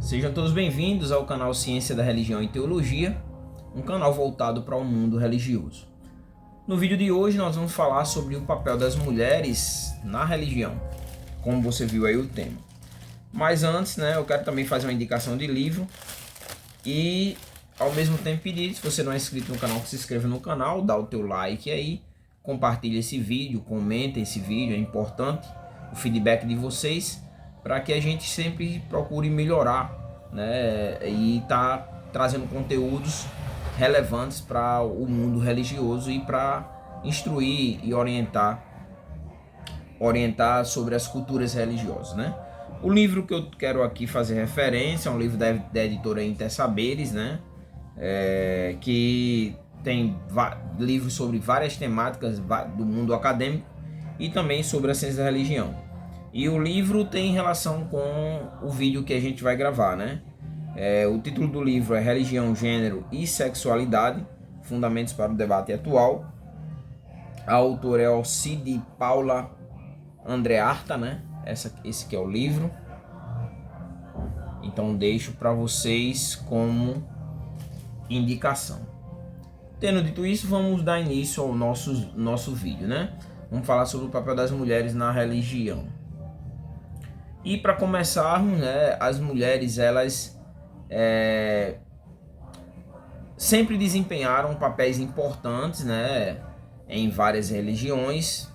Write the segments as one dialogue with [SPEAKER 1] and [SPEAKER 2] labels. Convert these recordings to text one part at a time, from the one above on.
[SPEAKER 1] Sejam todos bem-vindos ao canal Ciência da Religião e Teologia, um canal voltado para o mundo religioso. No vídeo de hoje nós vamos falar sobre o papel das mulheres na religião, como você viu aí o tema. Mas antes, eu quero também fazer uma indicação de livro e ao mesmo tempo pedir, se você não é inscrito no canal, que se inscreva no canal, dá o teu like aí, compartilhe esse vídeo, comenta esse vídeo, é importante o feedback de vocês, para que a gente sempre procure melhorar, e tá trazendo conteúdos relevantes para o mundo religioso e para instruir e orientar sobre as culturas religiosas, O livro que eu quero aqui fazer referência é um livro da editora Intersaberes, que tem livros sobre várias temáticas do mundo acadêmico e também sobre a ciência da religião. E o livro tem relação com o vídeo que a gente vai gravar, o título do livro é Religião, Gênero e Sexualidade, Fundamentos para o Debate Atual. A autora é Alcide Paula Andrearta, esse que é o livro. Então deixo para vocês como indicação. Tendo dito isso, vamos dar início ao nosso vídeo, Vamos falar sobre o papel das mulheres na religião. E para começarmos, as mulheres elas sempre desempenharam papéis importantes, em várias religiões.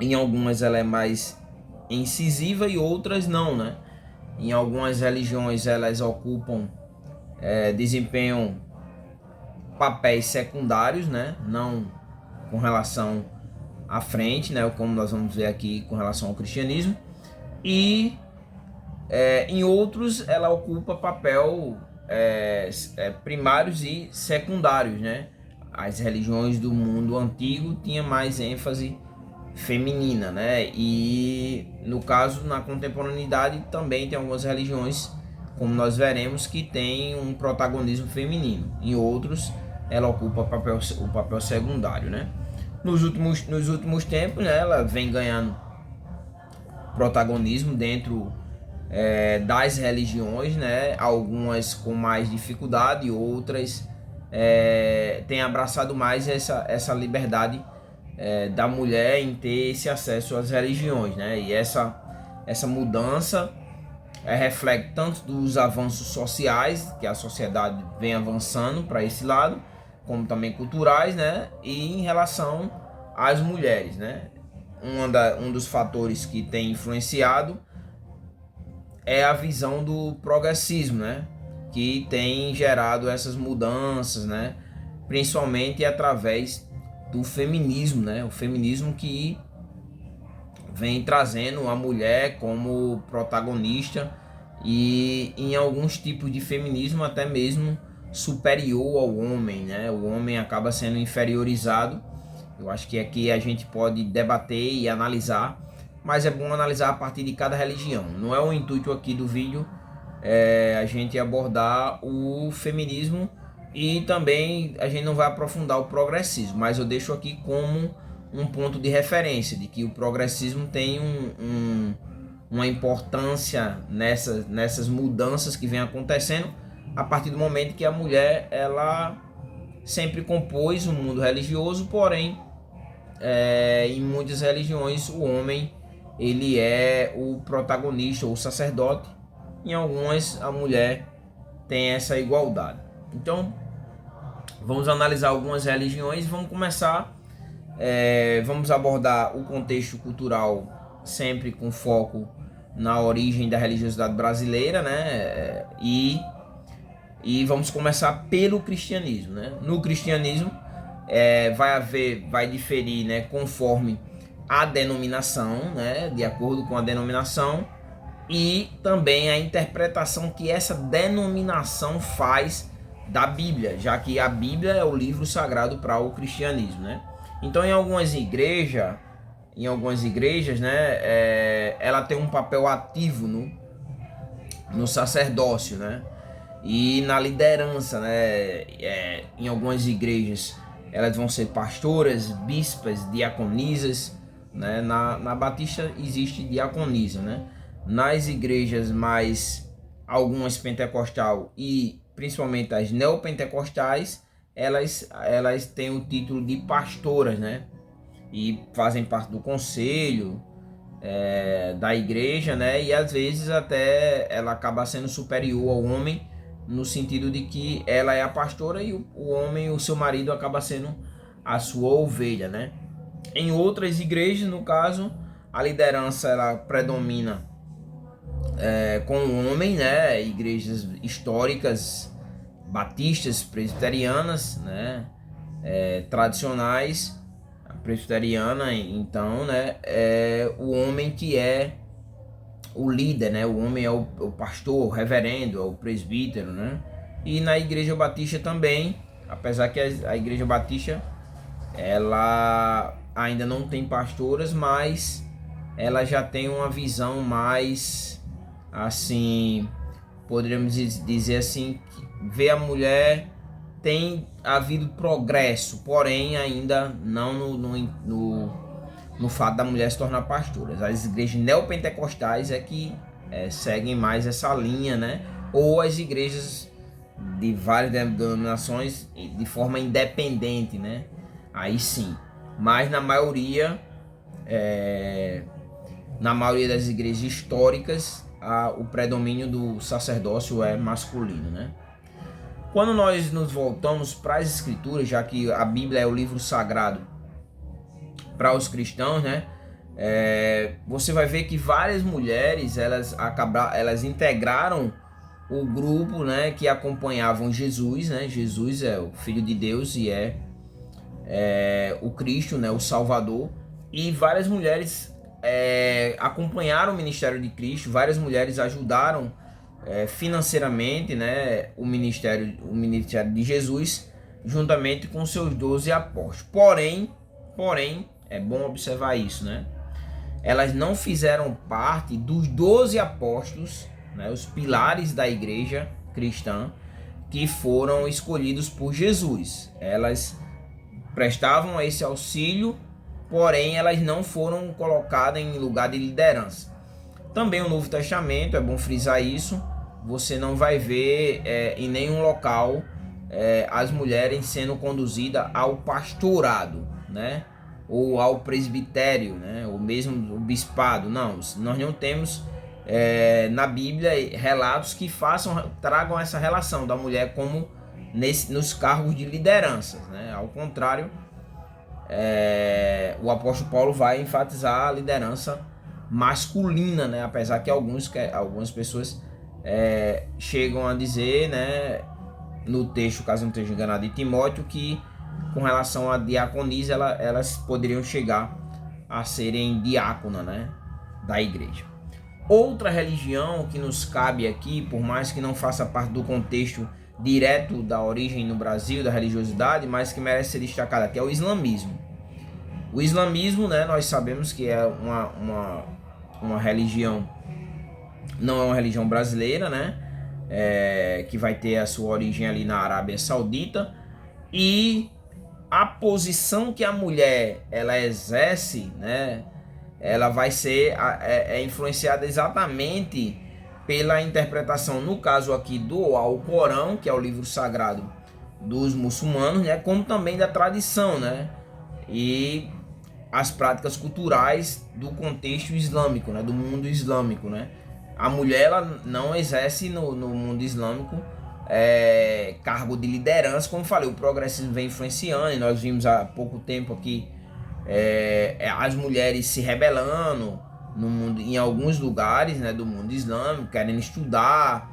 [SPEAKER 1] Em algumas ela é mais incisiva e outras não, Em algumas religiões elas desempenham papéis secundários, não com relação à frente, como nós vamos ver aqui com relação ao cristianismo. E em outros ela ocupa papel primários e secundários, As religiões do mundo antigo tinham mais ênfase feminina, E no caso, na contemporaneidade, também tem algumas religiões, como nós veremos, que tem um protagonismo feminino. Em outros, ela ocupa o papel secundário, Nos últimos tempos, ela vem ganhando protagonismo dentro das religiões, Algumas com mais dificuldade, outras têm abraçado mais essa liberdade da mulher em ter esse acesso às religiões, E essa mudança reflete tanto dos avanços sociais, que a sociedade vem avançando para esse lado, como também culturais, E em relação às mulheres, Um dos fatores que tem influenciado é a visão do progressismo, que tem gerado essas mudanças, principalmente através do feminismo, O feminismo que vem trazendo a mulher como protagonista e em alguns tipos de feminismo até mesmo superior ao homem, O homem acaba sendo inferiorizado. Eu acho que aqui a gente pode debater e analisar, mas é bom analisar a partir de cada religião. Não é o intuito aqui do vídeo a gente abordar o feminismo e também a gente não vai aprofundar o progressismo, mas eu deixo aqui como um ponto de referência de que o progressismo tem uma importância nessas mudanças que vem acontecendo a partir do momento que a mulher ela sempre compôs o mundo religioso, porém em muitas religiões o homem ele é o protagonista ou o sacerdote, em algumas a mulher tem essa igualdade. Então vamos analisar algumas religiões, vamos começar, vamos abordar o contexto cultural sempre com foco na origem da religiosidade brasileira, e vamos começar pelo cristianismo, No cristianismo vai diferir, conforme a denominação, de acordo com a denominação e também a interpretação que essa denominação faz da Bíblia, já que a Bíblia é o livro sagrado para o cristianismo, Então em algumas igrejas, ela tem um papel ativo no sacerdócio, E na liderança, em algumas igrejas elas vão ser pastoras, bispas, diaconisas, Na Batista existe diaconisa, Nas igrejas mais algumas pentecostal e principalmente as neopentecostais, elas têm o título de pastoras, né? E fazem parte do conselho da igreja, né? E às vezes até ela acaba sendo superior ao homem, no sentido de que ela é a pastora e o homem, o seu marido, acaba sendo a sua ovelha, né? Em outras igrejas, no caso, a liderança ela predomina com o homem, né? Igrejas históricas, batistas, presbiterianas, né? Tradicionais, a presbiteriana, então, né? É o homem que é o líder, né? O homem é o pastor, o reverendo, é o presbítero, né? E na igreja batista também, apesar que a igreja batista ela ainda não tem pastoras, mas ela já tem uma visão mais assim, poderíamos dizer assim, que vê a mulher, tem havido progresso, porém ainda não no fato da mulher se tornar pastora. As igrejas neopentecostais é que seguem mais essa linha, né? Ou as igrejas de várias denominações de forma independente, né? Aí sim. Mas na maioria das igrejas históricas, o predomínio do sacerdócio é masculino, né? Quando nós nos voltamos para as escrituras, já que a Bíblia é o livro sagrado para os cristãos, né? Você vai ver que várias mulheres elas integraram o grupo, né, que acompanhavam Jesus, né? Jesus é o Filho de Deus e é o Cristo, né, o Salvador. E várias mulheres acompanharam o ministério de Cristo, várias mulheres ajudaram financeiramente, né, o ministério de Jesus, juntamente com seus 12 apóstolos. Porém, é bom observar isso, né? Elas não fizeram parte dos 12 apóstolos, né, os pilares da igreja cristã, que foram escolhidos por Jesus. Elas prestavam esse auxílio, porém elas não foram colocadas em lugar de liderança. Também o Novo Testamento, é bom frisar isso, você não vai ver em nenhum local as mulheres sendo conduzidas ao pastorado, né? Ou ao presbitério, né? Ou mesmo o bispado. Não, nós não temos na Bíblia relatos que tragam essa relação da mulher como nos cargos de liderança, né? Ao contrário, o apóstolo Paulo vai enfatizar a liderança masculina, né? Apesar que algumas pessoas chegam a dizer, né, no texto, caso não esteja enganado, de Timóteo, que com relação à diaconisa elas poderiam chegar a serem diácona, né, da igreja. Outra religião que nos cabe aqui, por mais que não faça parte do contexto direto da origem no Brasil, da religiosidade, mas que merece ser destacada aqui, é o islamismo. O islamismo, né, nós sabemos que é uma religião, não é uma religião brasileira, né, que vai ter a sua origem ali na Arábia Saudita, e a posição que a mulher ela exerce, né, ela vai ser influenciada exatamente pela interpretação, no caso aqui do Alcorão, que é o livro sagrado dos muçulmanos, né, como também da tradição, né, e as práticas culturais do contexto islâmico, né, do mundo islâmico, né. A mulher ela não exerce no mundo islâmico cargo de liderança, como falei, o progressismo vem influenciando, e nós vimos há pouco tempo aqui as mulheres se rebelando no mundo, em alguns lugares, né, do mundo islâmico, querendo estudar,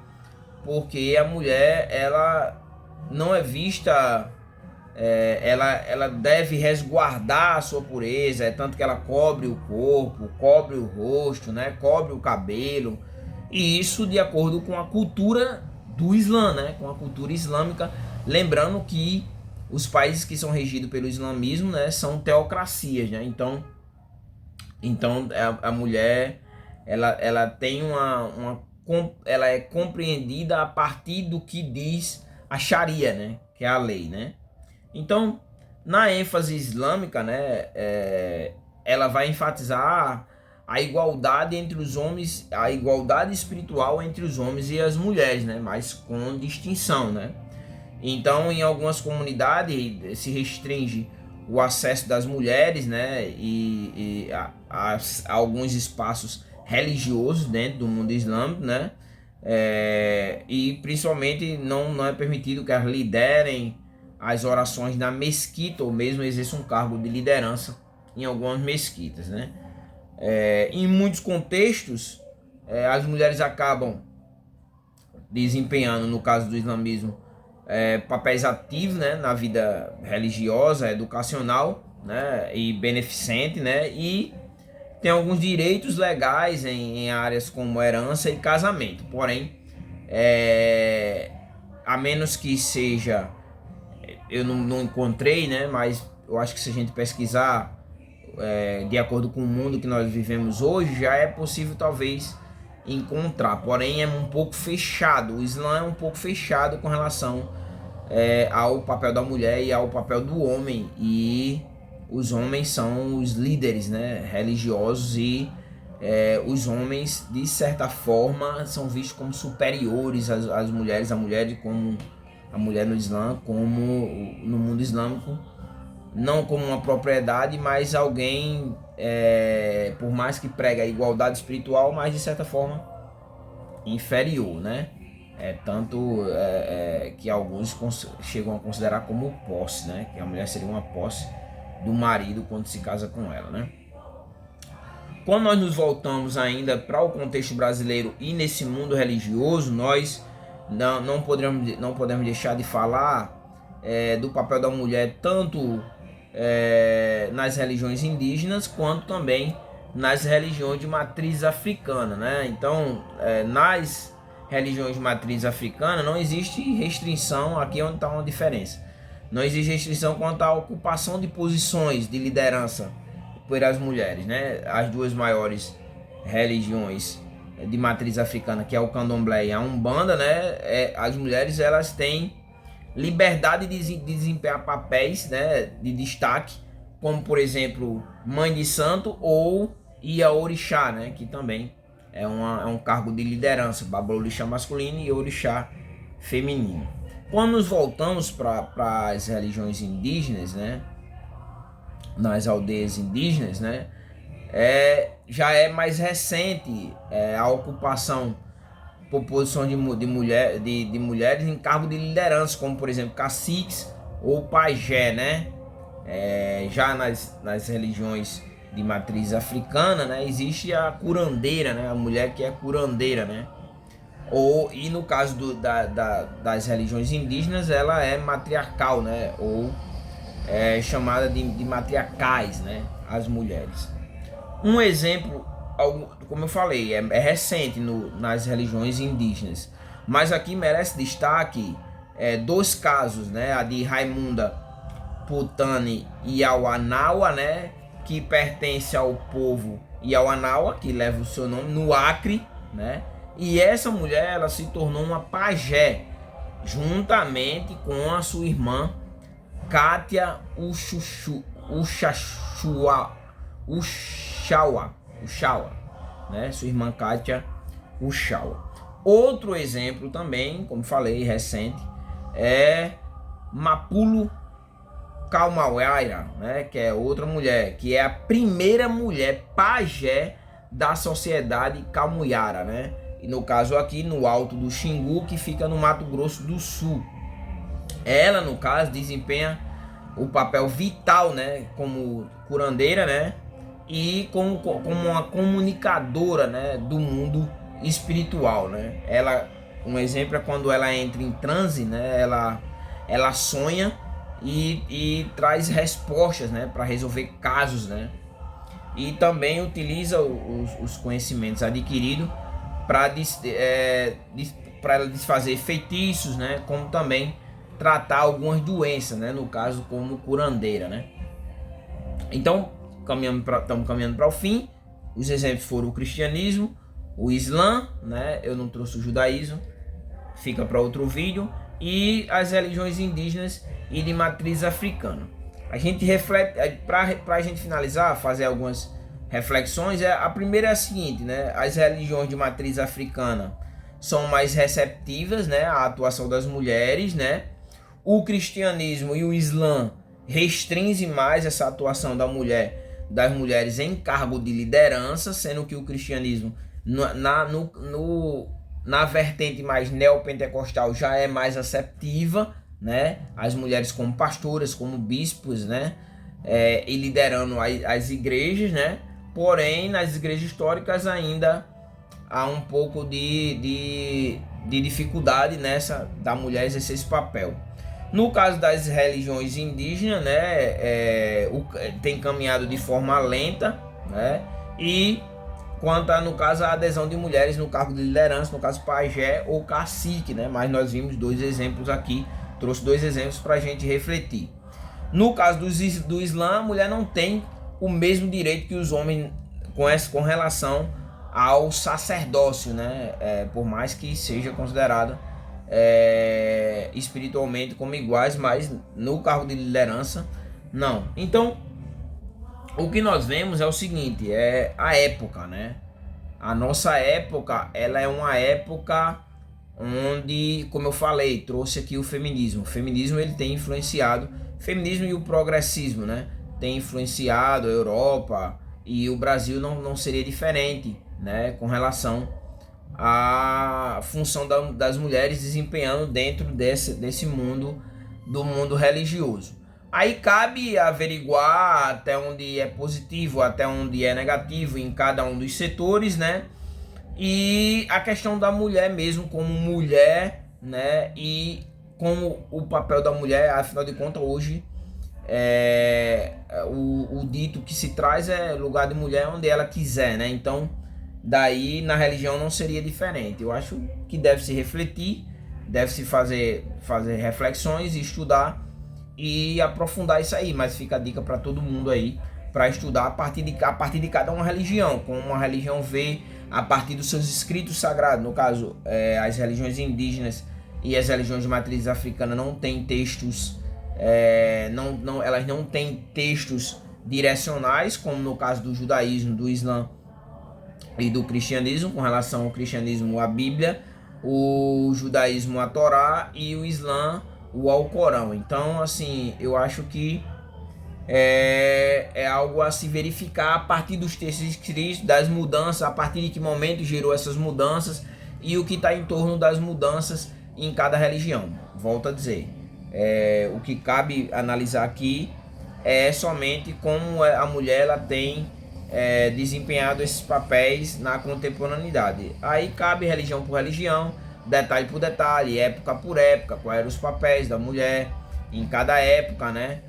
[SPEAKER 1] porque a mulher ela não é vista, ela deve resguardar a sua pureza, tanto que ela cobre o corpo, cobre o rosto, né, cobre o cabelo, e isso de acordo com a cultura do Islã, né, com a cultura islâmica, lembrando que os países que são regidos pelo islamismo, né, são teocracias, né? Então a mulher ela tem ela é compreendida a partir do que diz a Sharia, né, que é a lei, né? Então, na ênfase islâmica, né, ela vai enfatizar a igualdade entre os homens, a igualdade espiritual entre os homens e as mulheres, né? Mas com distinção, né? Então, em algumas comunidades se restringe o acesso das mulheres, né? E a alguns espaços religiosos dentro do mundo islâmico, né? E principalmente não é permitido que elas liderem as orações na mesquita ou mesmo exerçam um cargo de liderança em algumas mesquitas, né? Em muitos contextos, as mulheres acabam desempenhando, no caso do islamismo, papéis ativos, né, na vida religiosa, educacional, né, e beneficente, né, e tem alguns direitos legais em áreas como herança e casamento. Porém, a menos que seja, eu não encontrei, né, mas eu acho que se a gente pesquisar de acordo com o mundo que nós vivemos hoje, já é possível talvez encontrar, porém é um pouco fechado. O Islã é um pouco fechado com relação ao papel da mulher e ao papel do homem, e os homens são os líderes, né, religiosos, e os homens de certa forma são vistos como superiores às mulheres, a mulher no Islã, como no mundo islâmico, não como uma propriedade, mas alguém, por mais que prega a igualdade espiritual, mas de certa forma inferior, né? Tanto que alguns chegam a considerar como posse, né? Que a mulher seria uma posse do marido quando se casa com ela, né? Quando nós nos voltamos ainda para o contexto brasileiro e nesse mundo religioso, nós não podemos deixar de falar do papel da mulher tanto nas religiões indígenas quanto também nas religiões de matriz africana, né? Então, nas religiões de matriz africana não existe restrição, aqui é onde está uma diferença. Não existe restrição quanto à ocupação de posições de liderança por as mulheres, né? As duas maiores religiões de matriz africana, que é o Candomblé e a Umbanda, né? As mulheres, elas têm liberdade de desempenhar papéis, né, de destaque, como por exemplo mãe de santo ou Ia-Orixá, né, que também é um cargo de liderança, Babalorixá masculino e Orixá feminino. Quando nos voltamos para as religiões indígenas, né, nas aldeias indígenas, né, já é mais recente a ocupação por posição de mulheres em cargo de liderança, como por exemplo caciques ou pajé, né? Já nas religiões de matriz africana, né, existe a curandeira, né? A mulher que é curandeira, né? E no caso das religiões indígenas, ela é matriarcal, né? Ou chamada de matriarcais, né? As mulheres. Um exemplo, como eu falei, é recente nas religiões indígenas, mas aqui merece destaque dois casos, né? A de Raimunda Putani Iauanaua, né? Que pertence ao povo Iauanaua, que leva o seu nome, no Acre, né? E essa mulher, ela se tornou uma pajé, juntamente com a sua irmã Kátia Uxaua, né? Sua irmã Kátia Uxaua. Outro exemplo também, como falei, recente, é Mapulo Kaumauaira, né? Que é outra mulher, que é a primeira mulher pajé da sociedade Camuyara, né? E no caso aqui no Alto do Xingu, que fica no Mato Grosso do Sul. Ela, no caso, desempenha o papel vital, né? Como curandeira, né? E como uma comunicadora, né, do mundo espiritual, né? Um exemplo é quando ela entra em transe, né? Ela sonha e traz respostas, né, para resolver casos, né? E também utiliza os conhecimentos adquiridos para desfazer feitiços, né? Como também tratar algumas doenças, né? No caso, como curandeira, né? Então, estamos caminhando para o fim. Os exemplos foram o cristianismo, o Islã, né? Eu não trouxe o judaísmo, fica para outro vídeo, e as religiões indígenas e de matriz africana. A gente reflete, para a gente finalizar, fazer algumas reflexões. A primeira é a seguinte, né? As religiões de matriz africana são mais receptivas, né, à atuação das mulheres, né? O cristianismo e o Islã restringem mais essa atuação das mulheres em cargo de liderança, sendo que o cristianismo na vertente mais neopentecostal já é mais receptiva, né? As mulheres como pastoras, como bispos, né? E liderando as igrejas, né? Porém, nas igrejas históricas ainda há um pouco de dificuldade nessa da mulher exercer esse papel. No caso das religiões indígenas, né, tem caminhado de forma lenta, né? E quanto a, no caso, a adesão de mulheres no cargo de liderança, no caso pajé ou cacique, né? Mas nós vimos dois exemplos aqui, trouxe dois exemplos para a gente refletir. No caso do Islã, a mulher não tem o mesmo direito que os homens com relação ao sacerdócio, né? Por mais que seja considerada espiritualmente como iguais, mas no cargo de liderança, não. Então, o que nós vemos é o seguinte, é a época, né? A nossa época, ela é uma época onde, como eu falei, trouxe aqui o feminismo. O feminismo, ele tem influenciado, o feminismo e o progressismo, né? Tem influenciado a Europa, e o Brasil não seria diferente, né? Com relação à função das mulheres desempenhando dentro desse mundo, do mundo religioso. Aí cabe averiguar até onde é positivo, até onde é negativo em cada um dos setores, né? E a questão da mulher mesmo como mulher, né? E como o papel da mulher, afinal de contas, hoje o dito que se traz é lugar de mulher onde ela quiser, né? Então, daí na religião não seria diferente. Eu acho que deve se refletir, deve se fazer reflexões e estudar e aprofundar isso aí, mas fica a dica para todo mundo aí para estudar a partir de cada uma religião, como uma religião vê a partir dos seus escritos sagrados. No caso, as religiões indígenas e as religiões de matriz africana não têm textos, elas não têm textos direcionais, como no caso do judaísmo, do islã e do cristianismo. Com relação ao cristianismo, a Bíblia, o judaísmo, a Torá, e o islã, o Alcorão. Então, assim, eu acho que é algo a se verificar a partir dos textos escritos, das mudanças, a partir de que momento gerou essas mudanças e o que está em torno das mudanças em cada religião. Volto a dizer, o que cabe analisar aqui é somente como a mulher ela tem desempenhado esses papéis na contemporaneidade. Aí cabe religião por religião, detalhe por detalhe, época por época, quais eram os papéis da mulher em cada época, né?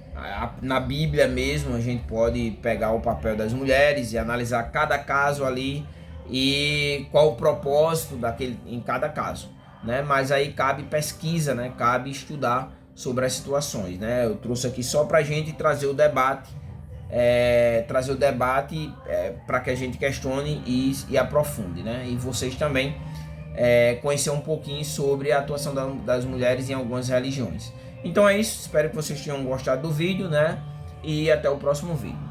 [SPEAKER 1] Na Bíblia mesmo a gente pode pegar o papel das mulheres e analisar cada caso ali e qual o propósito daquele em cada caso, né? Mas aí cabe pesquisa, né? Cabe estudar sobre as situações, né? Eu trouxe aqui só pra gente trazer o debate, para que a gente questione e aprofunde, né? E vocês também conhecer um pouquinho sobre a atuação das mulheres em algumas religiões. Então é isso, espero que vocês tenham gostado do vídeo, né? E até o próximo vídeo.